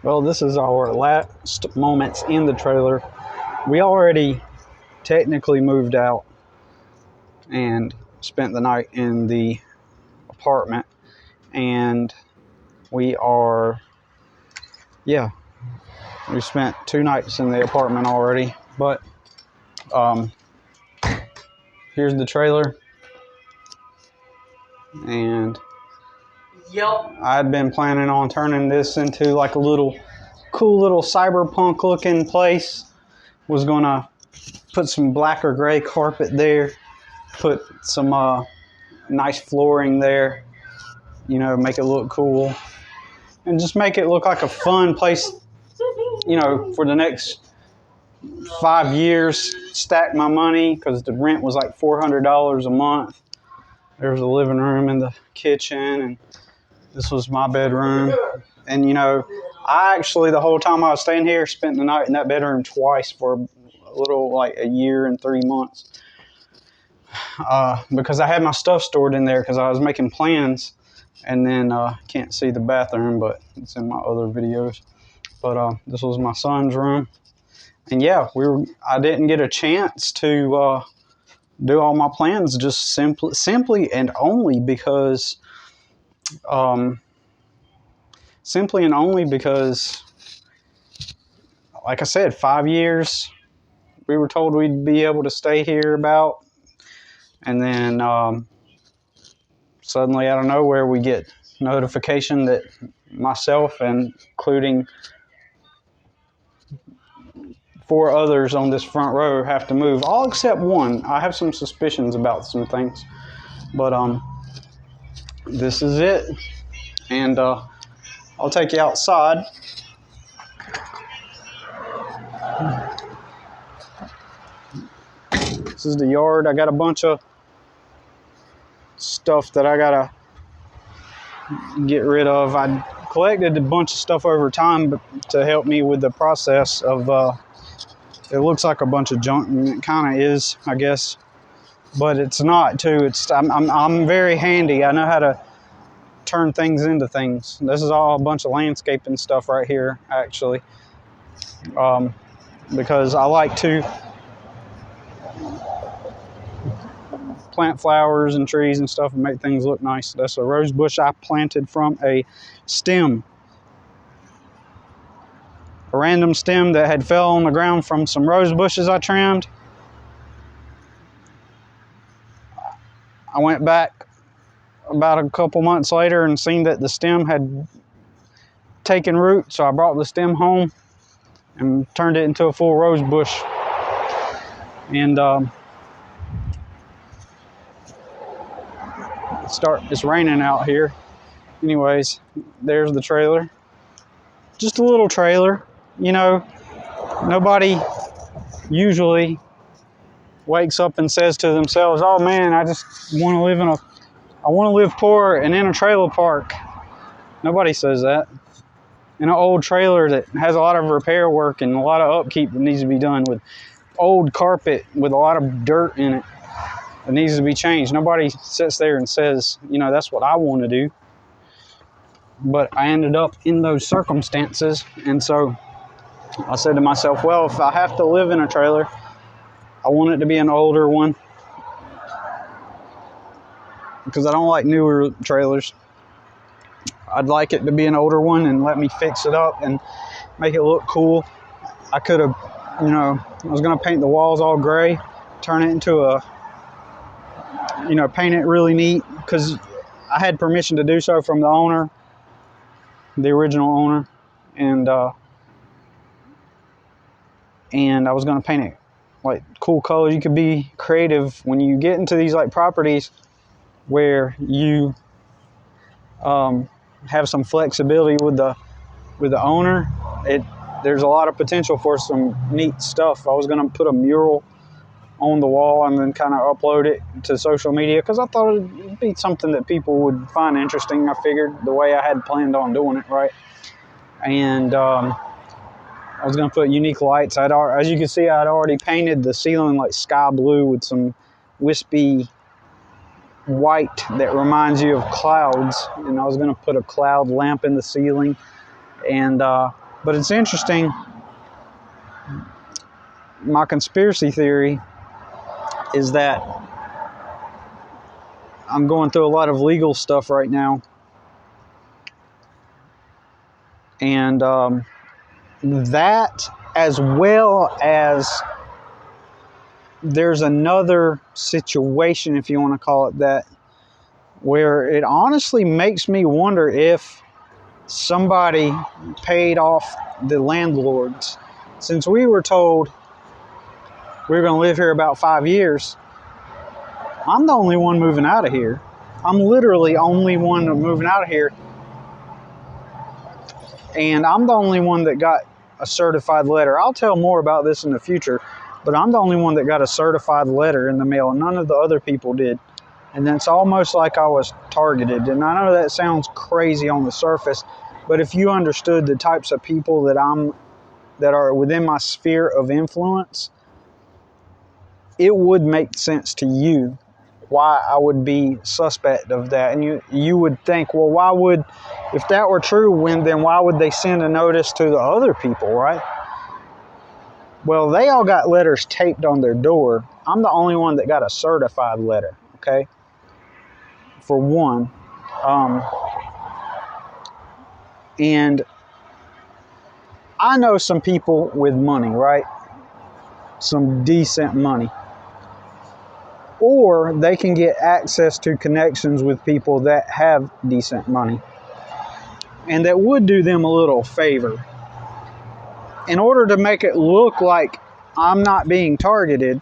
Well, this is our last moments in the trailer. We already technically moved out and spent the night in the apartment, and we spent 2 nights in the apartment already. But here's the trailer, and I'd been planning on turning this into like a cool little cyberpunk looking place. Was gonna put some black or gray carpet there, put some nice flooring there, make it look cool, and just make it look like a fun place, for the next 5 years. Stack my money because the rent was like $400 a month. There's a living room and the kitchen, and this was my bedroom. And I actually, the whole time I was staying here, spent the night in that bedroom twice for a little like a year and 3 months. Because I had my stuff stored in there because I was making plans. And then can't see the bathroom, but it's in my other videos. But this was my son's room. And yeah, I didn't get a chance to do all my plans just simply and only because like I said, 5 years we were told we'd be able to stay here about, and then suddenly out of nowhere we get notification that myself, and including 4 others on this front row, have to move, all except one. I have some suspicions about some things, but this is it, and I'll take you outside. This is the yard. I got a bunch of stuff that I gotta get rid of. I collected a bunch of stuff over time to help me with the process of it looks like a bunch of junk, and it kind of is, I guess, but it's not too. I'm very handy. I know how to turn things into things. This is all a bunch of landscaping stuff right here, actually, because I like to plant flowers and trees and stuff and make things look nice. That's a rose bush I planted from a stem. A random stem that had fell on the ground from some rose bushes I trimmed. I went back about a couple months later and seen that the stem had taken root, so I brought the stem home and turned it into a full rose bush. And it's raining out here. Anyways, there's the trailer. Just a little trailer. Nobody usually wakes up and says to themselves, "Oh man, I just want to live poor and in a trailer park." Nobody says that. In an old trailer that has a lot of repair work and a lot of upkeep that needs to be done, with old carpet with a lot of dirt in it that needs to be changed. Nobody sits there and says, that's what I want to do. But I ended up in those circumstances, and so I said to myself, well, if I have to live in a trailer, I want it to be an older one, because I don't like newer trailers. I'd like it to be an older one and let me fix it up and make it look cool. I could have, I was going to paint the walls all gray, turn it into paint it really neat, because I had permission to do so from the owner, the original owner, and I was going to paint it like cool colors. You could be creative when you get into these like properties where you have some flexibility with the owner. There's a lot of potential for some neat stuff. I was going to put a mural on the wall and then kind of upload it to social media, because I thought it'd be something that people would find interesting. I figured the way I had planned on doing it, right? And I was going to put unique lights. As you can see, I'd already painted the ceiling like sky blue with some wispy white that reminds you of clouds, and I was going to put a cloud lamp in the ceiling, and But it's interesting. My conspiracy theory is that I'm going through a lot of legal stuff right now. And that, as well as there's another situation, if you want to call it that, where it honestly makes me wonder if somebody paid off the landlords. Since we were told we were going to live here about 5 years, I'm the only one moving out of here. I'm literally only one moving out of here. And I'm the only one that got a certified letter. I'll tell more about this in the future, but I'm the only one that got a certified letter in the mail, and none of the other people did. And it's almost like I was targeted. And I know that sounds crazy on the surface, but if you understood the types of people that are within my sphere of influence, it would make sense to you why I would be suspect of that. And you would think, well, if that were true, then why would they send a notice to the other people, right? Well, they all got letters taped on their door. I'm the only one that got a certified letter, okay? For one. And I know some people with money, right? Some decent money. Or they can get access to connections with people that have decent money. And that would do them a little favor. In order to make it look like I'm not being targeted,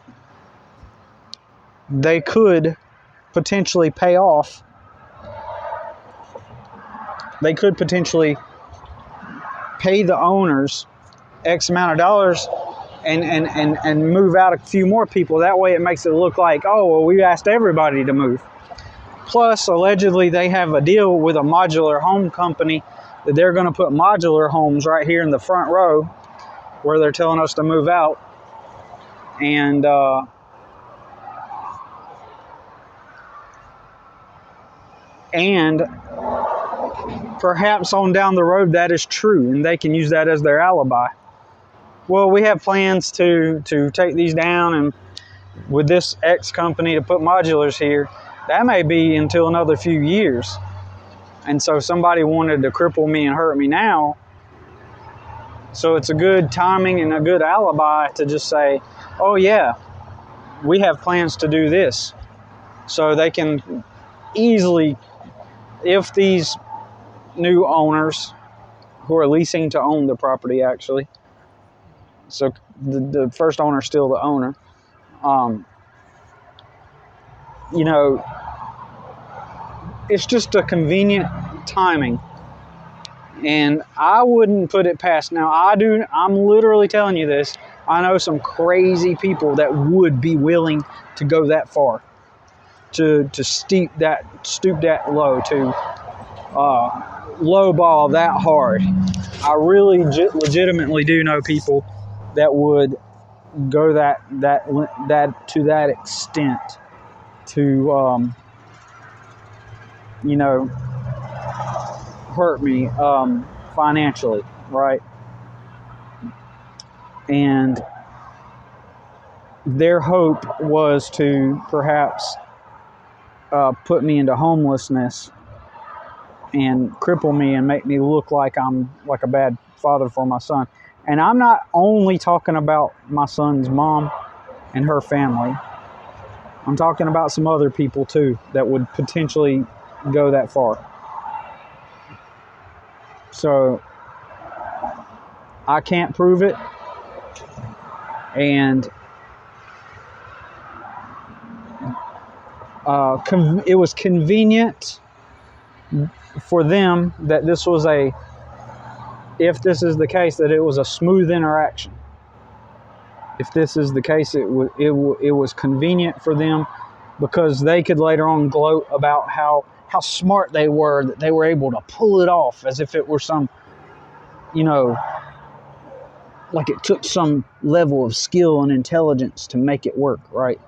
they could potentially pay off. They could potentially pay the owners X amount of dollars and move out a few more people. That way it makes it look like, oh, well, we asked everybody to move. Plus, allegedly, they have a deal with a modular home company that they're going to put modular homes right here in the front row where they're telling us to move out. And perhaps on down the road that is true, and they can use that as their alibi. Well, we have plans to take these down, and with this X company to put modulars here, that may be until another few years. And so somebody wanted to cripple me and hurt me now. So it's a good timing and a good alibi to just say, oh yeah, we have plans to do this. So they can easily, if these new owners who are leasing to own the property actually, so the first owner is still the owner, it's just a convenient timing. And I wouldn't put it past. Now, I'm literally telling you this. I know some crazy people that would be willing to go that far, to stoop that low, to lowball that hard. I really legitimately do know people that would go that to that extent to hurt me financially, right? And their hope was to perhaps put me into homelessness and cripple me and make me look like I'm like a bad father for my son. And I'm not only talking about my son's mom and her family. I'm talking about some other people too that would potentially go that far. So I can't prove it. And it was convenient for them that this was if this is the case, that it was a smooth interaction. If this is the case, it was convenient for them because they could later on gloat about how smart they were, that they were able to pull it off as if it were some, like it took some level of skill and intelligence to make it work, right?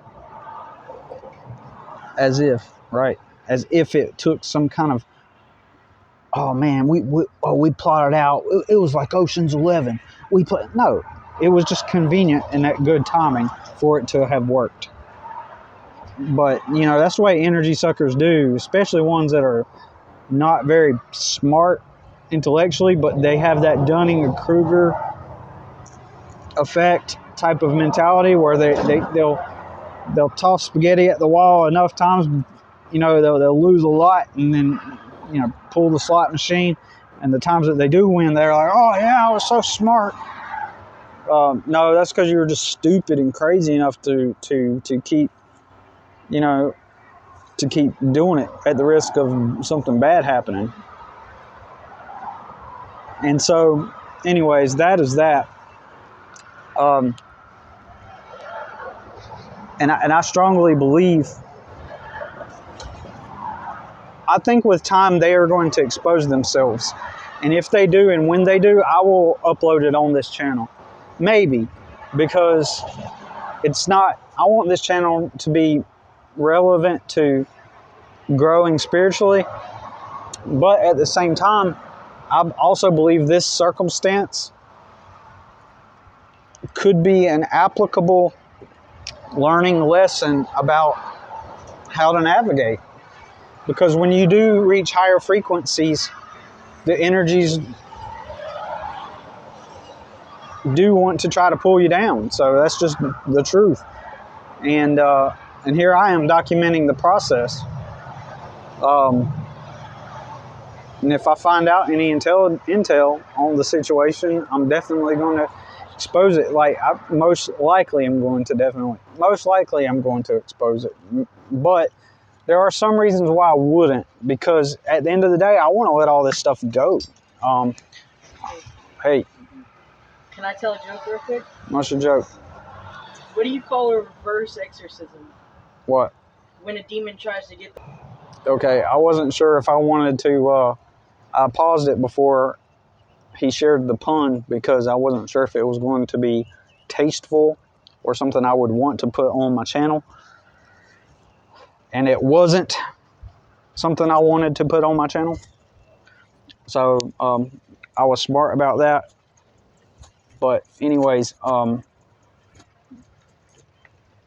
As if it took some kind of oh man, we plotted out. It was like Ocean's 11. No, it was just convenient and that good timing for it to have worked. But that's the way energy suckers do, especially ones that are not very smart intellectually, but they have that Dunning-Kruger effect type of mentality where they'll toss spaghetti at the wall enough times, they'll lose a lot and then pull the slot machine, and the times that they do win, they're like, oh yeah, I was so smart. No, that's because you were just stupid and crazy enough to keep to keep doing it at the risk of something bad happening. And so anyways, that is that. And I strongly believe, I think with time they are going to expose themselves. And if they do, and when they do, I will upload it on this channel. Maybe. Because it's not, I want this channel to be relevant to growing spiritually. But at the same time, I also believe this circumstance could be an applicable learning lesson about how to navigate. Because when you do reach higher frequencies, the energies do want to try to pull you down. So that's just the truth. And here I am documenting the process. And if I find out any intel on the situation, I'm definitely going to expose it. Like, most likely I'm going to expose it. But there are some reasons why I wouldn't, because at the end of the day, I want to let all this stuff go. Hey. Can I tell a joke real quick? What's your joke? What do you call a reverse exorcism? What? When a demon tries to get... Okay, I wasn't sure if I wanted to... I paused it before he shared the pun because I wasn't sure if it was going to be tasteful or something I would want to put on my channel. And it wasn't something I wanted to put on my channel. So I was smart about that. But anyways,